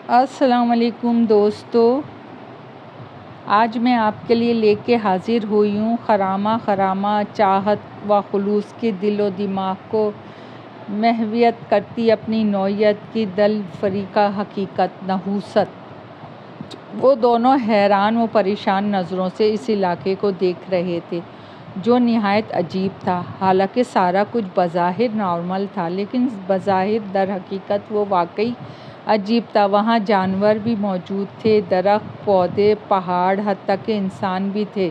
السلام علیکم دوستو، آج میں آپ کے لیے لے کے حاضر ہوئی ہوں خرامہ خرامہ چاہت و خلوص کے دل و دماغ کو محویت کرتی اپنی نوعیت کی دل فریقہ حقیقت نحوست۔ وہ دونوں حیران و پریشان نظروں سے اس علاقے کو دیکھ رہے تھے جو نہایت عجیب تھا۔ حالانکہ سارا کچھ بظاہر نارمل تھا لیکن بظاہر در حقیقت وہ واقعی عجیب تھا۔ وہاں جانور بھی موجود تھے، درخت، پودے، پہاڑ، حتیٰ کہ انسان بھی تھے،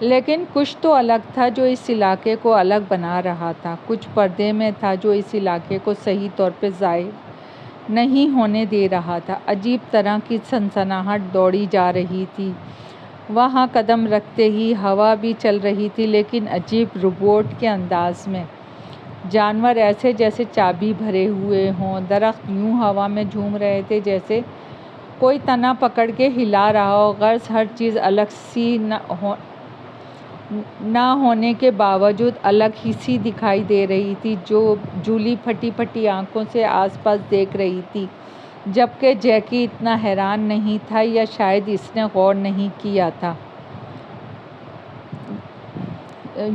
لیکن کچھ تو الگ تھا جو اس علاقے کو الگ بنا رہا تھا، کچھ پردے میں تھا جو اس علاقے کو صحیح طور پہ ظاہر نہیں ہونے دے رہا تھا۔ عجیب طرح کی سنسناہٹ دوڑی جا رہی تھی۔ وہاں قدم رکھتے ہی ہوا بھی چل رہی تھی، لیکن عجیب روبوٹ کے انداز میں۔ جانور ایسے جیسے چابی بھرے ہوئے ہوں، درخت یوں ہوا میں جھوم رہے تھے جیسے کوئی تنا پکڑ کے ہلا رہا ہو، غرض ہر چیز الگ سی نہ ہونے کے باوجود الگ ہی سی دکھائی دے رہی تھی۔ جولی پھٹی پھٹی آنکھوں سے آس پاس دیکھ رہی تھی، جبکہ جیکی اتنا حیران نہیں تھا، یا شاید اس نے غور نہیں کیا تھا،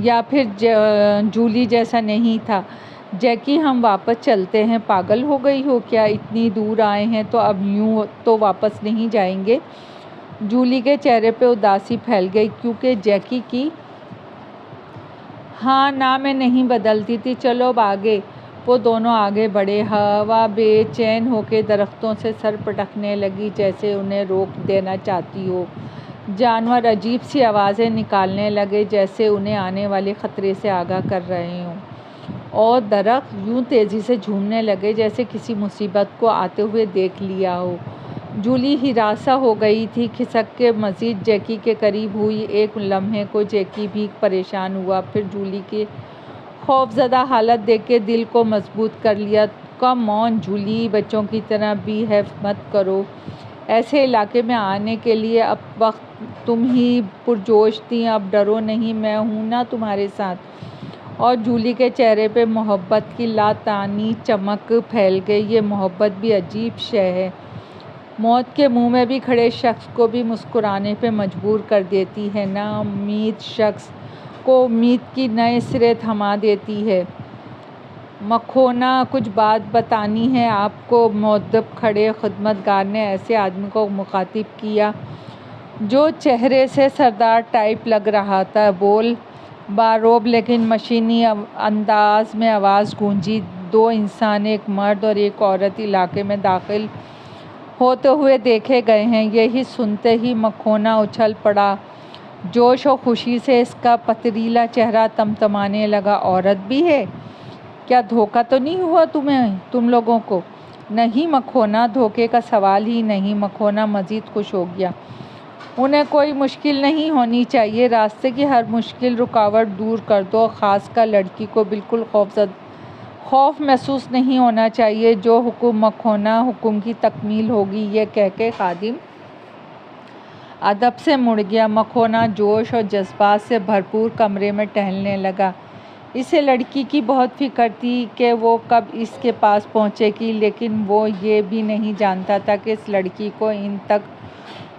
یا پھر جولی جیسا نہیں تھا۔ جیکی، ہم واپس چلتے ہیں، پاگل ہو گئی ہو کیا؟ اتنی دور آئے ہیں تو اب یوں تو واپس نہیں جائیں گے؟ جولی کے چہرے پہ اداسی پھیل گئی، کیونکہ جیکی کی ہاں نا میں نہیں بدلتی تھی۔ چلو اب آگے۔ وہ دونوں آگے بڑھے۔ ہوا بے چین ہو کے درختوں سے سر پٹکنے لگی جیسے انہیں روک دینا چاہتی ہو۔ جانور عجیب سی آوازیں نکالنے لگے جیسے انہیں آنے والے خطرے سے آگاہ کر رہے ہوں، اور درخت یوں تیزی سے جھومنے لگے جیسے کسی مصیبت کو آتے ہوئے دیکھ لیا ہو۔ جولی ہراساں ہو گئی تھی، کھسک کے مزید جیکی کے قریب ہوئی۔ ایک لمحے کو جیکی بھی پریشان ہوا، پھر جولی کی خوفزدہ حالت دیکھ کے دل کو مضبوط کر لیا۔ کم آن جولی، بچوں کی طرح بیہیو مت کرو۔ ایسے علاقے میں آنے کے لیے اب وقت تم ہی پرجوش تھیں، اب ڈرو نہیں، میں ہوں نا تمہارے ساتھ۔ اور جولی کے چہرے پہ محبت کی لاتعانی چمک پھیل گئی۔ یہ محبت بھی عجیب شے ہے، موت کے منہ میں بھی کھڑے شخص کو بھی مسکرانے پہ مجبور کر دیتی ہے، نا امید شخص کو امید کی نئے سرے تھما دیتی ہے۔ مکھونا، کچھ بات بتانی ہے آپ کو، مؤدب کھڑے خدمتگار نے ایسے آدمی کو مخاطب کیا جو چہرے سے سردار ٹائپ لگ رہا تھا۔ بول باروب لیکن مشینی انداز میں آواز گونجی۔ دو انسان، ایک مرد اور ایک عورت علاقے میں داخل ہوتے ہوئے دیکھے گئے ہیں۔ یہی سنتے ہی مکھونا اچھل پڑا، جوش و خوشی سے اس کا پتریلا چہرہ تمتمانے لگا۔ عورت بھی ہے؟ کیا دھوکہ تو نہیں ہوا تم لوگوں کو؟ نہیں مکھونا، دھوکے کا سوال ہی نہیں۔ مکھونا مزید خوش ہو گیا۔ انہیں کوئی مشکل نہیں ہونی چاہیے، راستے کی ہر مشکل رکاوٹ دور کر دو، خاص کر لڑکی کو بالکل خوف محسوس نہیں ہونا چاہیے۔ جو حکم مکھونا، حکم کی تکمیل ہوگی، یہ کہہ کے خادم ادب سے مڑ گیا۔ مکھونا جوش اور جذبات سے بھرپور کمرے میں ٹہلنے لگا۔ اسے لڑکی کی بہت فکر تھی کہ وہ کب اس کے پاس پہنچے گی، لیکن وہ یہ بھی نہیں جانتا تھا کہ اس لڑکی کو ان تک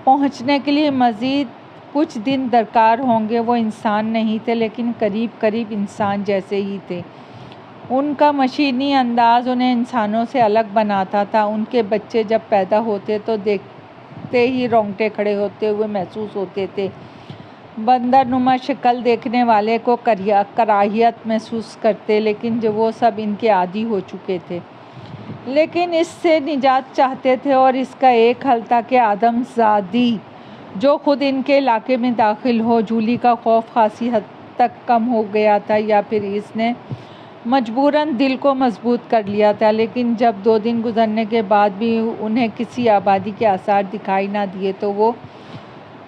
پہنچنے کے لیے مزید کچھ دن درکار ہوں گے۔ وہ انسان نہیں تھے، لیکن قریب قریب انسان جیسے ہی تھے۔ ان کا مشینی انداز انہیں انسانوں سے الگ بناتا تھا۔ ان کے بچے جب پیدا ہوتے تو دیکھتے ہی رونگٹے کھڑے ہوتے ہوئے محسوس ہوتے تھے۔ بندر نما شکل دیکھنے والے کو کراہیت محسوس کرتے، لیکن وہ سب ان کے عادی ہو چکے تھے، لیکن اس سے نجات چاہتے تھے۔ اور اس کا ایک حل تھا کہ آدم زادی جو خود ان کے علاقے میں داخل ہو۔ جولی کا خوف خاصی حد تک کم ہو گیا تھا، یا پھر اس نے مجبوراً دل کو مضبوط کر لیا تھا، لیکن جب 2 دن گزرنے کے بعد بھی انہیں کسی آبادی کے آثار دکھائی نہ دیے تو وہ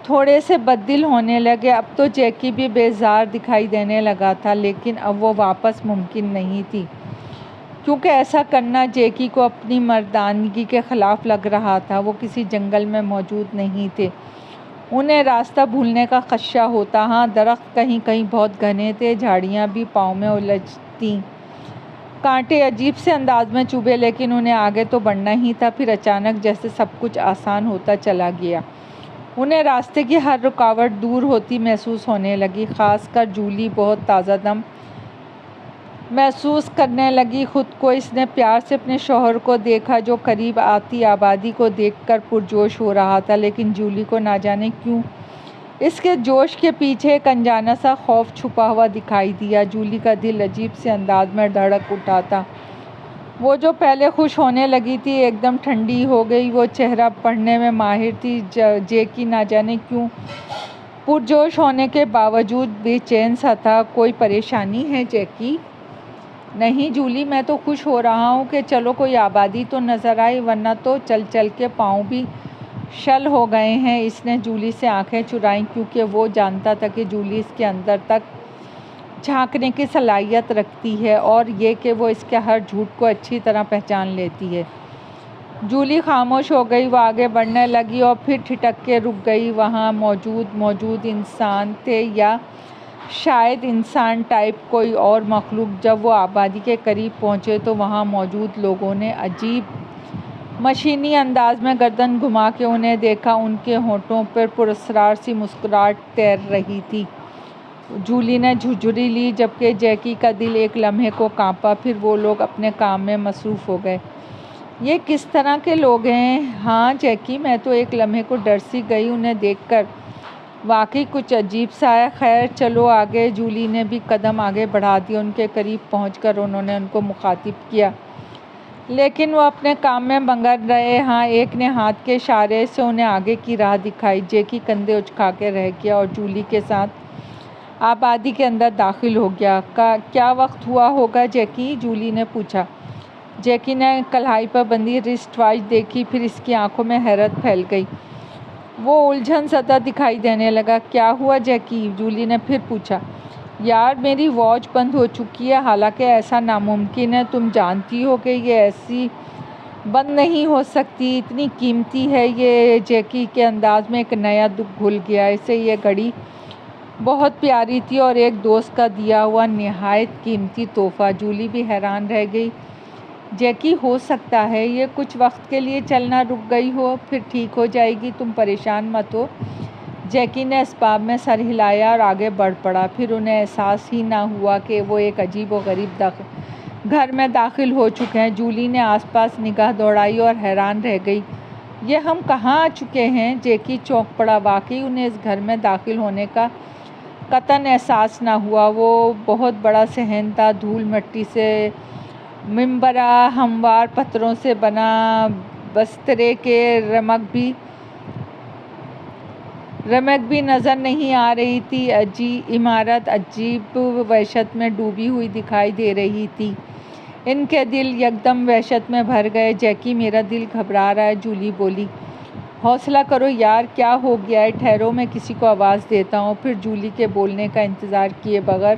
تھوڑے سے بددل ہونے لگے۔ اب تو جیکی بھی بیزار دکھائی دینے لگا تھا، لیکن اب وہ واپس ممکن نہیں تھی، کیونکہ ایسا کرنا جیکی کو اپنی مردانگی کے خلاف لگ رہا تھا۔ وہ کسی جنگل میں موجود نہیں تھے، انہیں راستہ بھولنے کا خدشہ ہوتا۔ ہاں، درخت کہیں کہیں بہت گھنے تھے، جھاڑیاں بھی پاؤں میں الجھتیں، کانٹے عجیب سے انداز میں چبھے لیکن انہیں آگے تو بڑھنا ہی تھا۔ پھر اچانک جیسے سب کچھ آسان ہوتا چلا گیا۔ انہیں راستے کی ہر رکاوٹ دور ہوتی محسوس ہونے لگی۔ خاص کر جولی بہت تازہ دم محسوس کرنے لگی خود کو۔ اس نے پیار سے اپنے شوہر کو دیکھا جو قریب آتی آبادی کو دیکھ کر پرجوش ہو رہا تھا، لیکن جولی کو نہ جانے کیوں اس کے جوش کے پیچھے ایک انجانا سا خوف چھپا ہوا دکھائی دیا۔ جولی کا دل عجیب سے انداز میں دھڑک اٹھا تھا۔ وہ جو پہلے خوش ہونے لگی تھی ایک دم ٹھنڈی ہو گئی۔ وہ چہرہ پڑھنے میں ماہر تھی۔ جیکی نہ جانے کیوں پرجوش ہونے کے باوجود بے چین سا تھا۔ کوئی پریشانی ہے جیکی؟ نہیں جولی، میں تو خوش ہو رہا ہوں کہ چلو کوئی آبادی تو نظر آئی، ورنہ تو چل چل کے پاؤں بھی شل ہو گئے ہیں۔ اس نے جولی سے آنکھیں چرائیں کیونکہ وہ جانتا تھا کہ جولی اس کے اندر تک جھانکنے کی صلاحیت رکھتی ہے اور یہ کہ وہ اس کے ہر جھوٹ کو اچھی طرح پہچان لیتی ہے۔ جولی خاموش ہو گئی۔ وہ آگے بڑھنے لگی اور پھر ٹھٹک کے رک گئی۔ وہاں موجود انسان تھے یا شاید انسان ٹائپ کوئی اور مخلوق۔ جب وہ آبادی کے قریب پہنچے تو وہاں موجود لوگوں نے عجیب مشینی انداز میں گردن گھما کے انہیں دیکھا۔ ان کے ہونٹوں پر پراسرار سی مسکراہٹ تیر رہی تھی۔ جولی نے جھرجھری لی جبکہ جیکی کا دل ایک لمحے کو کانپا۔ پھر وہ لوگ اپنے کام میں مصروف ہو گئے۔ یہ کس طرح کے لوگ ہیں؟ ہاں جیکی، میں تو ایک لمحے کو ڈر سی گئی انہیں دیکھ کر، واقعی کچھ عجیب سا ہے۔ خیر چلو آگے۔ جولی نے بھی قدم آگے بڑھا دیے۔ ان کے قریب پہنچ کر انہوں نے ان کو مخاطب کیا لیکن وہ اپنے کام میں مگن رہے۔ ہاں، ایک نے ہاتھ کے اشارے سے انہیں آگے کی راہ دکھائی۔ جیکی کندھے اچکا کے رہ گیا اور جولی کے ساتھ آبادی کے اندر داخل ہو گیا۔ کیا وقت ہوا ہوگا جیکی؟ جولی نے پوچھا۔ جیکی نے کلائی پر بندھی رسٹ واچ دیکھی، پھر اس کی آنکھوں میں حیرت پھیل گئی۔ وہ الجھن زدہ دکھائی دینے لگا۔ کیا ہوا جیکی؟ جولی نے پھر پوچھا۔ یار میری واچ بند ہو چکی ہے، حالانکہ ایسا ناممکن ہے، تم جانتی ہو کہ یہ ایسی بند نہیں ہو سکتی، اتنی قیمتی ہے یہ۔ جیکی کے انداز میں ایک نیا دکھ گھل گیا۔ اسے یہ گھڑی بہت پیاری تھی اور ایک دوست کا دیا ہوا نہایت قیمتی تحفہ۔ جولی بھی حیران رہ گئی۔ جیکی ہو سکتا ہے یہ کچھ وقت کے لیے چلنا رک گئی ہو، پھر ٹھیک ہو جائے گی، تم پریشان مت ہو۔ جیکی نے اسباب میں سر ہلایا اور آگے بڑھ پڑا۔ پھر انہیں احساس ہی نہ ہوا کہ وہ ایک عجیب و غریب گھر میں داخل ہو چکے ہیں۔ جولی نے آس پاس نگاہ دوڑائی اور حیران رہ گئی۔ یہ ہم کہاں آ چکے ہیں؟ جیکی چونک پڑا۔ واقعی انہیں اس گھر میں داخل ہونے کا قطعاً احساس نہ ہوا۔ وہ بہت بڑا صحن تھا، دھول مٹی سے منبرہ، ہموار پتھروں سے بنا بسترے کے رمق بھی نظر نہیں آ رہی تھی۔ عمارت عجیب وحشت میں ڈوبی ہوئی دکھائی دے رہی تھی۔ ان کے دل یکدم وحشت میں بھر گئے۔ جیکی میرا دل گھبرا رہا ہے، جولی بولی۔ حوصلہ کرو یار، کیا ہو گیا ہے؟ ٹھہرو میں کسی کو آواز دیتا ہوں۔ پھر جولی کے بولنے کا انتظار کیے بغیر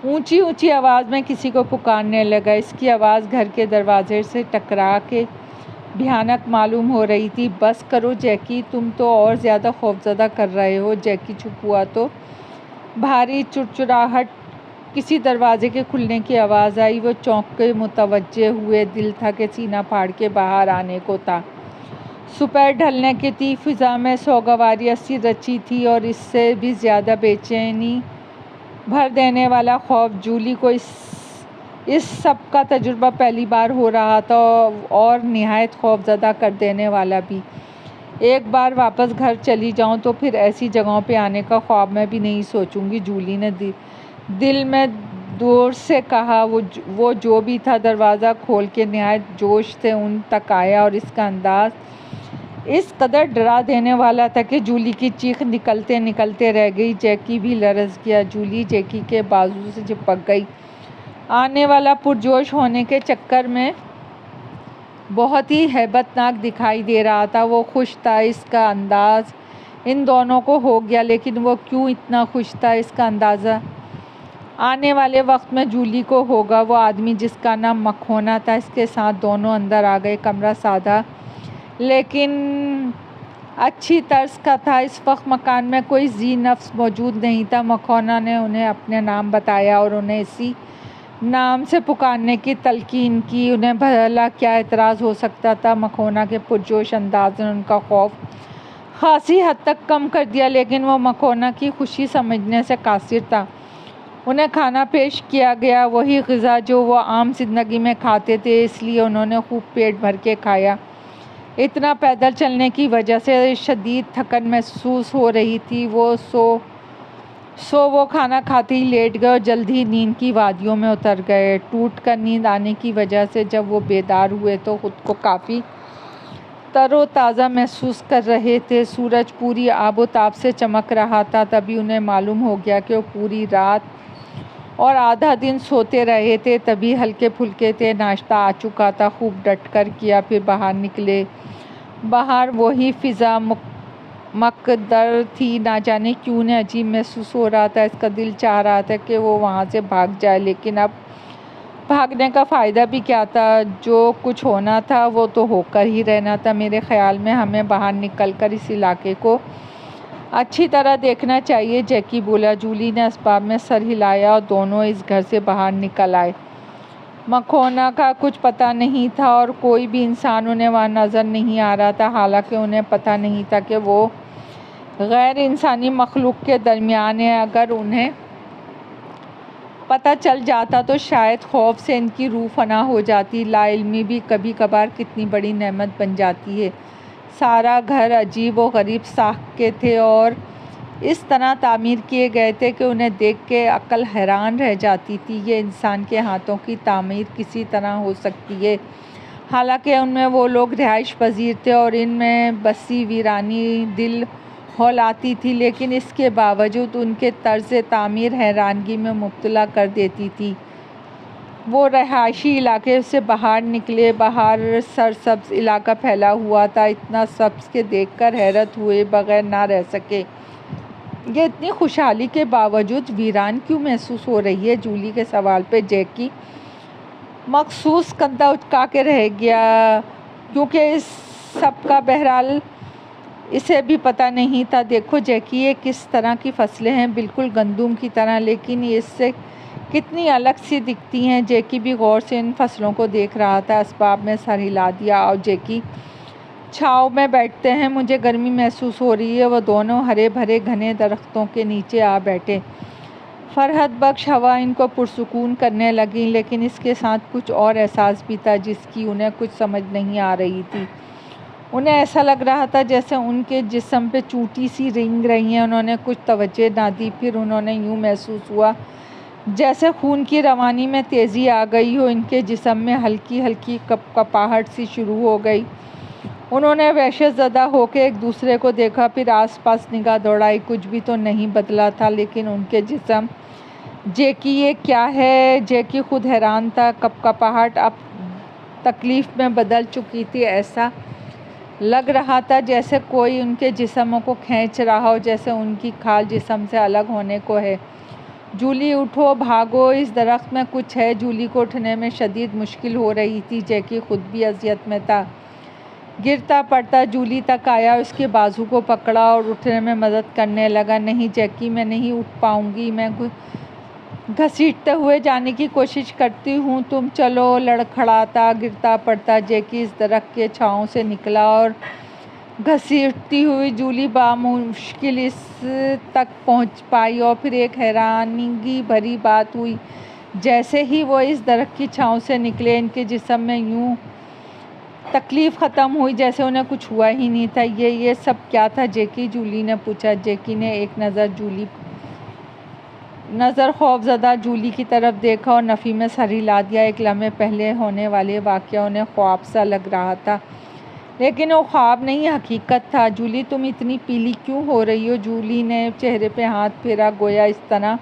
اونچی اونچی آواز میں کسی کو پکارنے لگا۔ اس کی آواز گھر کے دروازے سے ٹکرا کے بھیانک معلوم ہو رہی تھی۔ بس کرو جیکی، تم تو اور زیادہ خوفزدہ کر رہے ہو۔ جیکی چپ ہوا تو بھاری چڑچڑاہٹ، کسی دروازے کے کھلنے کی آواز آئی۔ وہ چونک کے متوجہ ہوئے۔ دل تھا کہ سینہ پھاڑ کے باہر آنے کو تھا۔ دوپہر ڈھلنے کی تھی، فضا میں سوگواری سی رچی تھی اور اس سے بھی زیادہ بے چینی بھر دینے والا خوف۔ جولی کو اس سب کا تجربہ پہلی بار ہو رہا تھا اور نہایت خوف زدہ کر دینے والا بھی۔ ایک بار واپس گھر چلی جاؤں تو پھر ایسی جگہوں پہ آنے کا خواب میں بھی نہیں سوچوں گی، جولی نے دل میں دور سے کہا۔ وہ جو بھی تھا دروازہ کھول کے نہایت جوش سے ان تک آیا اور اس کا انداز اس قدر ڈرا دینے والا تھا کہ جولی کی چیخ نکلتے نکلتے رہ گئی۔ جیکی بھی لرز گیا۔ جولی جیکی کے بازو سے چپک گئی۔ آنے والا پرجوش ہونے کے چکر میں بہت ہی ہیبت ناک دکھائی دے رہا تھا۔ وہ خوش تھا، اس کا انداز ان دونوں کو ہو گیا، لیکن وہ کیوں اتنا خوش تھا اس کا اندازہ آنے والے وقت میں جولی کو ہوگا۔ وہ آدمی جس کا نام مکھونا تھا، اس کے ساتھ دونوں اندر آ گئے۔ کمرہ سادہ لیکن اچھی طرز کا تھا۔ اس وقت مکان میں کوئی ذی نفس موجود نہیں تھا۔ مکھونا نے انہیں اپنا نام بتایا اور انہیں اسی نام سے پکارنے کی تلقین کی۔ انہیں بھلا کیا اعتراض ہو سکتا تھا؟ مکھونا کے پرجوش انداز نے ان کا خوف خاصی حد تک کم کر دیا، لیکن وہ مکھونا کی خوشی سمجھنے سے قاصر تھا۔ انہیں کھانا پیش کیا گیا، وہی غذا جو وہ عام زندگی میں کھاتے تھے، اس لیے انہوں نے خوب پیٹ بھر کے کھایا۔ اتنا پیدل چلنے کی وجہ سے شدید تھکن محسوس ہو رہی تھی۔ وہ کھانا کھاتے ہی لیٹ گئے اور جلد ہی نیند کی وادیوں میں اتر گئے۔ ٹوٹ کر نیند آنے کی وجہ سے جب وہ بیدار ہوئے تو خود کو کافی تر و تازہ محسوس کر رہے تھے۔ سورج پوری آب و تاب سے چمک رہا تھا۔ تبھی انہیں معلوم ہو گیا کہ وہ پوری رات اور آدھا دن سوتے رہے تھے، تبھی ہلکے پھلکے تھے۔ ناشتہ آ چکا تھا، خوب ڈٹ کر کیا، پھر باہر نکلے۔ باہر وہی فضا مقدر تھی، نہ جانے کیوں انہیں عجیب محسوس ہو رہا تھا۔ اس کا دل چاہ رہا تھا کہ وہ وہاں سے بھاگ جائے، لیکن اب بھاگنے کا فائدہ بھی کیا تھا؟ جو کچھ ہونا تھا وہ تو ہو کر ہی رہنا تھا۔ میرے خیال میں ہمیں باہر نکل کر اس علاقے کو اچھی طرح دیکھنا چاہیے، جیکی بولا۔ جولی نے اسباب میں سر ہلایا اور دونوں اس گھر سے باہر نکل آئے۔ مکھونا کا کچھ پتہ نہیں تھا اور کوئی بھی انسان انہیں وہاں نظر نہیں آ رہا تھا، حالانکہ انہیں پتہ نہیں تھا کہ وہ غیر انسانی مخلوق کے درمیان ہیں۔ اگر انہیں پتہ چل جاتا تو شاید خوف سے ان کی روح فنا ہو جاتی۔ لا علمی بھی کبھی کبھار کتنی بڑی نعمت بن جاتی ہے۔ سارا گھر عجیب و غریب ساخت کے تھے اور اس طرح تعمیر کیے گئے تھے کہ انہیں دیکھ کے عقل حیران رہ جاتی تھی۔ یہ انسان کے ہاتھوں کی تعمیر کسی طرح ہو سکتی ہے؟ حالانکہ ان میں وہ لوگ رہائش پذیر تھے اور ان میں بسی ویرانی دل ہلاتی تھی، لیکن اس کے باوجود ان کے طرز تعمیر حیرانگی میں مبتلا کر دیتی تھی۔ وہ رہائشی علاقے سے باہر نکلے۔ باہر سرسبز علاقہ پھیلا ہوا تھا، اتنا سبز کہ دیکھ کر حیرت ہوئے بغیر نہ رہ سکے۔ یہ اتنی خوشحالی کے باوجود ویران کیوں محسوس ہو رہی ہے؟ جولی کے سوال پہ جیکی مخصوص کندھا اچکا کے رہ گیا، کیونکہ اس سب کا بہرحال اسے بھی پتہ نہیں تھا۔ دیکھو جیکی، یہ کس طرح کی فصلیں ہیں، بالکل گندم کی طرح، لیکن یہ اس سے کتنی الگ سی دکھتی ہیں۔ جیکی بھی غور سے ان فصلوں کو دیکھ رہا تھا۔ اسباب میں سر ہلا دیا۔ آؤ جیکی، چھاؤں میں بیٹھتے ہیں، مجھے گرمی محسوس ہو رہی ہے۔ وہ دونوں ہرے بھرے گھنے درختوں کے نیچے آ بیٹھے۔ فرحت بخش ہوا ان کو پرسکون کرنے لگی، لیکن اس کے ساتھ کچھ اور احساس بھی تھا جس کی انہیں کچھ سمجھ نہیں آ رہی تھی۔ انہیں ایسا لگ رہا تھا جیسے ان کے جسم پہ چوٹی سی رینگ رہی ہیں۔ انہوں نے کچھ توجہ نہ دی، پھر انہوں نے یوں محسوس ہوا جیسے خون کی روانی میں تیزی آ گئی ہو۔ ان کے جسم میں ہلکی ہلکی کپکپاہٹ سی شروع ہو گئی۔ انہوں نے وحشت زدہ ہو کے ایک دوسرے کو دیکھا، پھر آس پاس نگاہ دوڑائی۔ کچھ بھی تو نہیں بدلا تھا، لیکن ان کے جسم۔ جیکی، یہ کیا ہے؟ جیکی خود حیران تھا۔ کپکپاہٹ اب تکلیف میں بدل چکی تھی۔ ایسا لگ رہا تھا جیسے کوئی ان کے جسموں کو کھینچ رہا ہو، جیسے ان کی کھال جسم سے الگ ہونے کو ہے۔ جولی، اٹھو، بھاگو، اس درخت میں کچھ ہے۔ جولی کو اٹھنے میں شدید مشکل ہو رہی تھی۔ جیکی خود بھی اذیت میں تھا۔ گرتا پڑتا جولی تک آیا، اس کے بازو کو پکڑا اور اٹھنے میں مدد کرنے لگا۔ نہیں جیکی، میں نہیں اٹھ پاؤں گی، میں گھسیٹتے ہوئے جانے کی کوشش کرتی ہوں، تم چلو۔ لڑکھڑاتا گرتا پڑتا جیکی اس درخت کے چھاؤں سے نکلا اور گھسیٹتی ہوئی جولی بامشکل اس تک پہنچ پائی۔ اور پھر ایک حیرانگی بھری بات ہوئی، جیسے ہی وہ اس درخت کی چھاؤں سے نکلے، ان کے جسم میں یوں تکلیف ختم ہوئی جیسے انہیں کچھ ہوا ہی نہیں تھا۔ یہ سب کیا تھا جیکی؟ جولی نے پوچھا۔ جیکی نے ایک نظر خوف زدہ جولی کی طرف دیکھا اور نفی میں سر ہلا دیا۔ ایک لمحے پہلے ہونے والے واقعہ انہیں خواب سا لگ رہا تھا، لیکن وہ خواب نہیں، حقیقت تھا۔ جولی، تم اتنی پیلی کیوں ہو رہی ہو؟ جولی نے چہرے پہ ہاتھ پھیرا، گویا اس طرح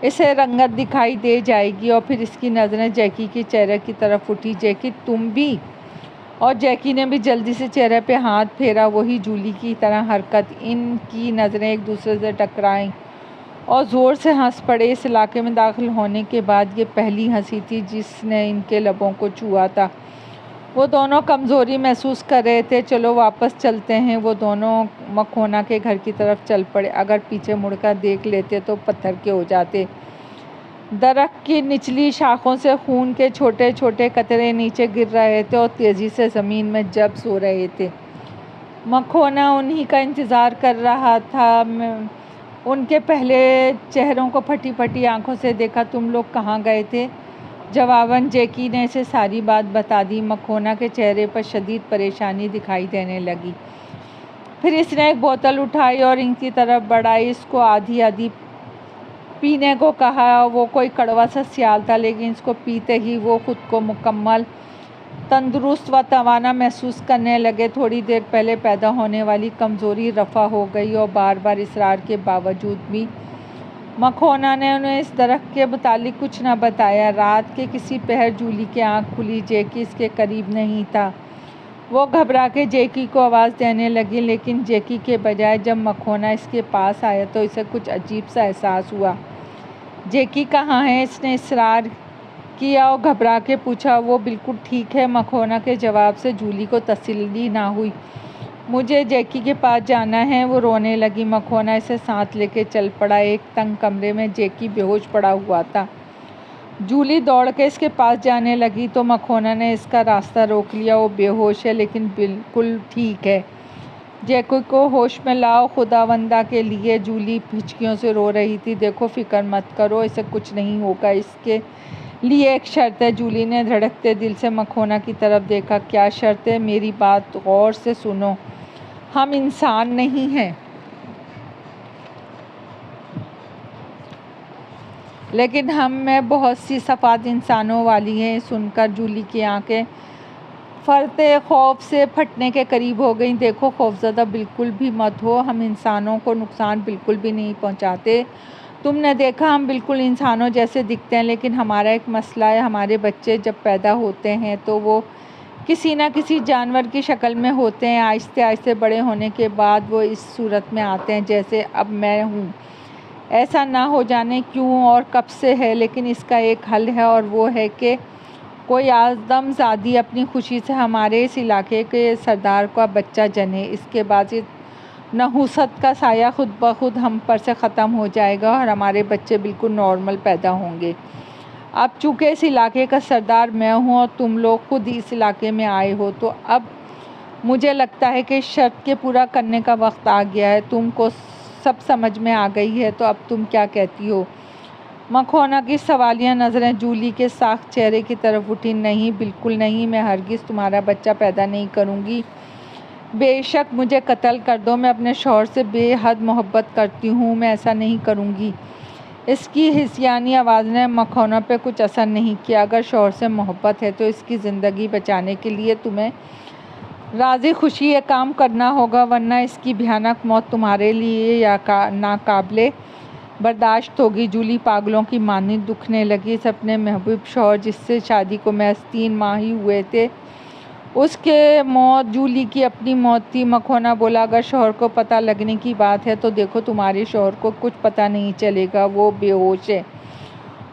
اسے رنگت دکھائی دے جائے گی، اور پھر اس کی نظریں جیکی کے چہرے کی طرف اٹھی۔ جیکی، تم بھی؟ اور جیکی نے بھی جلدی سے چہرے پہ ہاتھ پھیرا، وہی جولی کی طرح حرکت۔ ان کی نظریں ایک دوسرے سے ٹکرائیں اور زور سے ہنس پڑے۔ اس علاقے میں داخل ہونے کے بعد یہ پہلی ہنسی تھی جس نے ان کے لبوں کو چھوا تھا۔ وہ دونوں کمزوری محسوس کر رہے تھے۔ چلو واپس چلتے ہیں۔ وہ دونوں مکھونا کے گھر کی طرف چل پڑے۔ اگر پیچھے مڑ کر دیکھ لیتے تو پتھر کے ہو جاتے۔ درخت کی نچلی شاخوں سے خون کے چھوٹے چھوٹے قطرے نیچے گر رہے تھے اور تیزی سے زمین میں جب سو رہے تھے۔ مکھونا انہی کا انتظار کر رہا تھا۔ ان کے پہلے چہروں کو پھٹی پھٹی آنکھوں سے دیکھا۔ تم لوگ کہاں گئے تھے؟ جواباً جیکی نے اسے ساری بات بتا دی۔ مکھونا کے چہرے پر شدید پریشانی دکھائی دینے لگی۔ پھر اس نے ایک بوتل اٹھائی اور ان کی طرف بڑھائی، اس کو آدھی آدھی پینے کو کہا۔ وہ کوئی کڑوا سا سیال تھا، لیکن اس کو پیتے ہی وہ خود کو مکمل تندرست و توانا محسوس کرنے لگے۔ تھوڑی دیر پہلے پیدا ہونے والی کمزوری رفع ہو گئی اور بار بار اصرار کے باوجود بھی مکھونا نے انہیں اس درخت کے متعلق کچھ نہ بتایا۔ رات کے کسی پہر جولی کی آنکھ کھلی۔ جیکی اس کے قریب نہیں تھا۔ وہ گھبرا کے جیکی کو آواز دینے لگی، لیکن جیکی کے بجائے جب مکھونا اس کے پاس آیا تو اسے کچھ عجیب سا احساس ہوا۔ جیکی کہاں ہے؟ اس نے اصرار کیا اور گھبرا کے پوچھا۔ وہ بالکل ٹھیک ہے۔ مکھونا کے جواب سے جولی کو تسلی نہ ہوئی۔ مجھے جیکی کے پاس جانا ہے۔ وہ رونے لگی۔ مکھونا اسے ساتھ لے کے چل پڑا۔ ایک تنگ کمرے میں جیکی بے ہوش پڑا ہوا تھا۔ جولی دوڑ کے اس کے پاس جانے لگی تو مکھونا نے اس کا راستہ روک لیا۔ وہ بے ہوش ہے لیکن بالکل ٹھیک ہے۔ جیکی کو ہوش میں لاؤ خداوندا کے لیے۔ جولی ہچکیوں سے رو رہی تھی۔ دیکھو فکر مت کرو، اسے کچھ نہیں ہوگا۔ اس کے لیے ایک شرط ہے۔ جولی نے دھڑکتے دل سے مکھونا کی طرف دیکھا۔ کیا شرط ہے؟ میری بات غور سے سنو۔ ہم انسان نہیں ہیں، لیکن ہم میں بہت سی صفات انسانوں والی ہیں۔ سن کر جولی کی آنکھیں فرتے خوف سے پھٹنے کے قریب ہو گئیں۔ دیکھو خوفزدہ بالکل بھی مت ہو، ہم انسانوں کو نقصان بالکل بھی نہیں پہنچاتے۔ تم نے دیکھا ہم بالکل انسانوں جیسے دکھتے ہیں، لیکن ہمارا ایک مسئلہ ہے۔ ہمارے بچے جب پیدا ہوتے ہیں تو وہ کسی نہ کسی جانور کی شکل میں ہوتے ہیں۔ آہستہ آہستہ بڑے ہونے کے بعد وہ اس صورت میں آتے ہیں جیسے اب میں ہوں۔ ایسا نہ ہو جانے کیوں اور کب سے ہے، لیکن اس کا ایک حل ہے، اور وہ ہے کہ کوئی آدم زادی اپنی خوشی سے ہمارے اس علاقے کے سردار کا بچہ جنے۔ اس کے بعد اس نحوست کا سایہ خود بخود ہم پر سے ختم ہو جائے گا اور ہمارے بچے بالکل نارمل پیدا ہوں گے۔ اب چونکہ اس علاقے کا سردار میں ہوں اور تم لوگ خود اس علاقے میں آئے ہو، تو اب مجھے لگتا ہے کہ اس شرط کے پورا کرنے کا وقت آ گیا ہے۔ تم کو سب سمجھ میں آ گئی ہے، تو اب تم کیا کہتی ہو؟ مکھونا کی سوالیہ نظریں جولی کے ساخت چہرے کی طرف اٹھیں۔ نہیں، بالکل نہیں، میں ہرگز تمہارا بچہ پیدا نہیں کروں گی۔ بے شک مجھے قتل کر دو، میں اپنے شوہر سے بے حد محبت کرتی ہوں، میں ایسا نہیں کروں گی۔ اس کی ہسیانی آواز نے مکھونا پہ کچھ اثر نہیں کیا۔ اگر شوہر سے محبت ہے تو اس کی زندگی بچانے کے لیے تمہیں راضی خوشی یہ کام کرنا ہوگا، ورنہ اس کی بھیانک موت تمہارے لیے ناقابل برداشت ہوگی۔ جولی پاگلوں کی مانند دکھنے لگی۔ اس اپنے محبوب شوہر جس سے شادی کو محض 3 ماہ ہی ہوئے تھے، اس کے موت جولی کی اپنی موت تھی۔ مکھونا بولا، اگر شوہر کو پتہ لگنے کی بات ہے تو دیکھو تمہارے شوہر کو کچھ پتہ نہیں چلے گا، وہ بے ہوش ہے،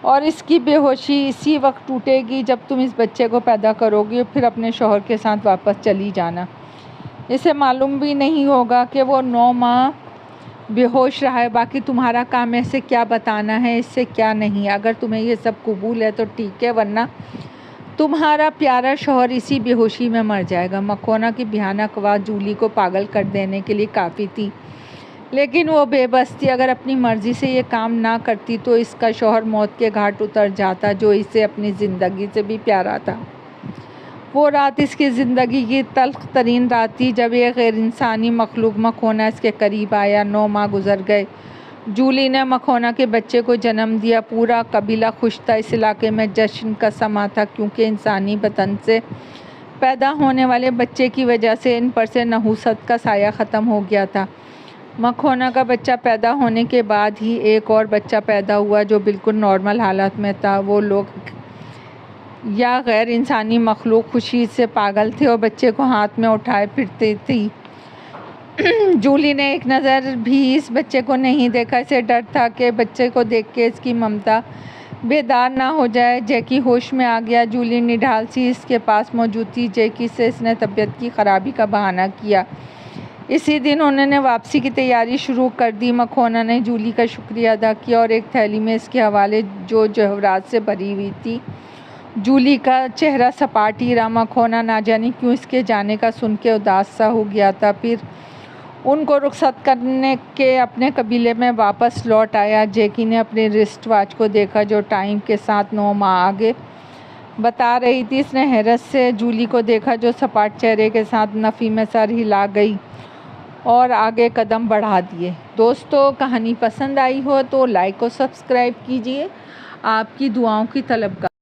اور اس کی بے ہوشی اسی وقت ٹوٹے گی جب تم اس بچے کو پیدا کرو گی، پھر اپنے شوہر کے ساتھ واپس چلی جانا۔ اسے معلوم بھی نہیں ہوگا کہ وہ 9 ماہ بے ہوش رہا ہے۔ باقی تمہارا کام ہے اسے کیا بتانا ہے، اس سے کیا نہیں۔ اگر تمہیں یہ سب قبول ہے تو ٹھیک ہے، ورنہ تمہارا پیارا شوہر اسی بے ہوشی میں مر جائے گا۔ مکھونا کی بھیانک آواز جولی کو پاگل کر دینے کے لیے کافی تھی، لیکن وہ بے بس تھی۔ اگر اپنی مرضی سے یہ کام نہ کرتی تو اس کا شوہر موت کے گھاٹ اتر جاتا، جو اسے اپنی زندگی سے بھی پیارا تھا۔ وہ رات اس کی زندگی کی تلخ ترین رات تھی جب ایک غیر انسانی مخلوق مکھونا اس کے قریب آیا۔ 9 ماہ گزر گئے۔ جولی نے مکھونا کے بچے کو جنم دیا۔ پورا قبیلہ خوش تھا۔ اس علاقے میں جشن کا سماں تھا، کیونکہ انسانی بدن سے پیدا ہونے والے بچے کی وجہ سے ان پر سے نحوست کا سایہ ختم ہو گیا تھا۔ مکھونا کا بچہ پیدا ہونے کے بعد ہی ایک اور بچہ پیدا ہوا جو بالکل نارمل حالت میں تھا۔ وہ لوگ یا غیر انسانی مخلوق خوشی سے پاگل تھے اور بچے کو ہاتھ میں اٹھائے پھرتی تھی۔ جولی نے ایک نظر بھی اس بچے کو نہیں دیکھا۔ اسے ڈر تھا کہ بچے کو دیکھ کے اس کی ممتا بیدار نہ ہو جائے۔ جیکی ہوش میں آ گیا۔ جولی نڈھال سی اس کے پاس موجود تھی۔ جیکی سے اس نے طبیعت کی خرابی کا بہانہ کیا۔ اسی دن انہوں نے واپسی کی تیاری شروع کر دی۔ مکھونا نے جولی کا شکریہ ادا کیا اور ایک تھیلی میں اس کے حوالے جو جواہرات سے بھری ہوئی تھی۔ جولی کا چہرہ سپاٹ ہی رہا۔ مکھونا نہ جانے کیوں اس کے جانے کا سن کے اداس سا ہو گیا تھا۔ پھر ان کو رخصت کرنے کے اپنے قبیلے میں واپس لوٹ آیا۔ جیکی نے اپنی رسٹ واچ کو دیکھا جو ٹائم کے ساتھ 9 ماہ آگے بتا رہی تھی۔ اس نے حیرت سے جولی کو دیکھا جو سپاٹ چہرے کے ساتھ نفی میں سر ہلا گئی اور آگے قدم بڑھا دیے۔ دوستو کہانی پسند آئی ہو تو لائک اور سبسکرائب کیجیے۔ آپ کی دعاؤں کی طلبگار